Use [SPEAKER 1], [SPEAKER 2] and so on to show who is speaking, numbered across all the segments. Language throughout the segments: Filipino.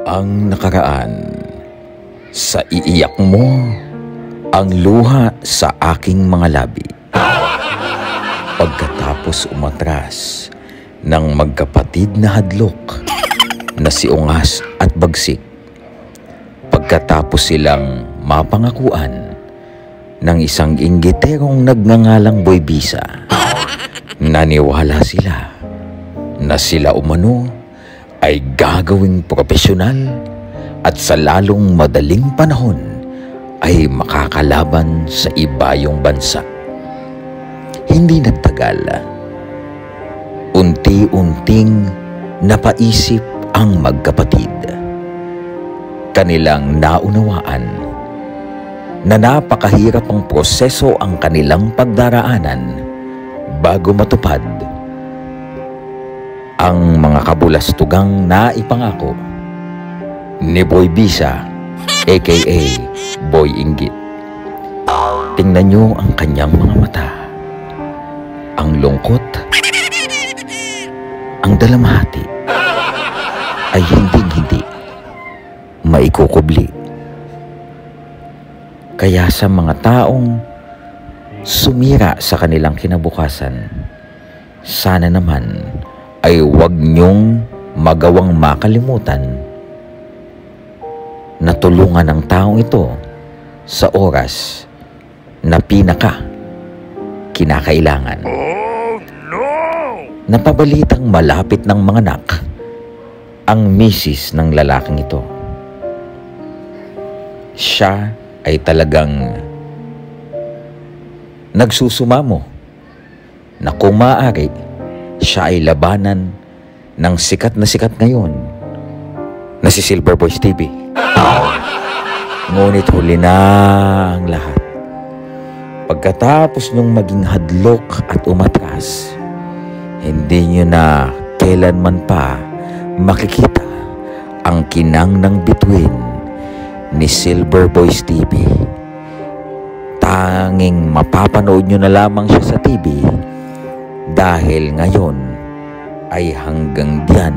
[SPEAKER 1] Ang nakaraan, sa iiyak mo, ang luha sa aking mga labi. Pagkatapos umatras ng magkapatid na hadlok na si Ungas at Bagsik. Pagkatapos silang mapangakuan ng isang inggiterong nagngangalang Boy Bisa, naniwala sila na sila umano ay gagawing profesional at sa lalong madaling panahon ay makakalaban sa ibayong bansa. Hindi nagtagal, unti-unting napaisip ang magkapatid. Kanilang naunawaan na napakahirap ang proseso ang kanilang pagdaraanan bago matupad ang mga kabulastugang naipangako ni Boy Bisa, aka Boy Inggit. Tingnan nyo ang kanyang mga mata. Ang lungkot, ang dalamhati, ay hindi maikukubli. Kaya sa mga taong sumira sa kanilang kinabukasan, sana naman ay huwag niyong magawang makalimutan na tulungan ang taong ito sa oras na kinakailangan.
[SPEAKER 2] Oh, no!
[SPEAKER 1] Napabalitang malapit ng mga anak ang misis ng lalaking ito. Siya ay talagang nagsusumamo na kung maaari, siya ay labanan ng sikat na sikat ngayon na si Silver Boys TV. Ngunit huli na ang lahat. Pagkatapos niyong maging hadlok at umatras, hindi niyo na kailanman pa makikita ang kinang ng bituin ni Silver Boys TV. Tanging mapapanood niyo na lamang siya sa TV dahil ngayon ay hanggang diyan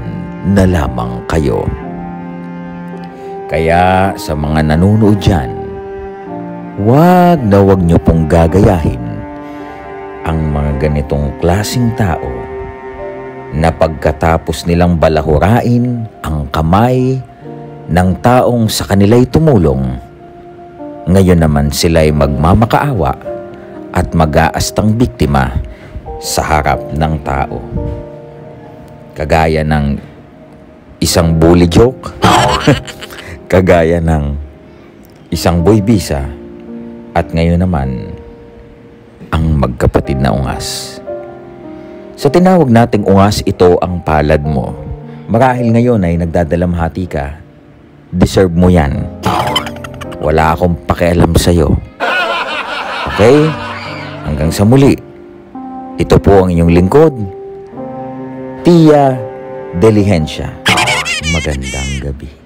[SPEAKER 1] na lamang kayo. Kaya sa mga nanonood dyan, wag niyo pong gagayahin ang mga ganitong klaseng tao na pagkatapos nilang balahurain ang kamay ng taong sa kanila'y tumulong, ngayon naman sila'y magmamakaawa at mag-aastang biktima sa harap ng tao. Kagaya ng isang bully joke, kagaya ng isang Boy Bisa, at ngayon naman ang magkapatid na Ungas. Sa tinawag nating Ungas, ito ang palad mo. Marahil ngayon ay nagdadalamhati ka, deserve mo yan. Wala akong pakialam sa'yo. Okay? Hanggang sa muli. Ito po ang inyong lingkod, Tia Diligencia. Magandang gabi.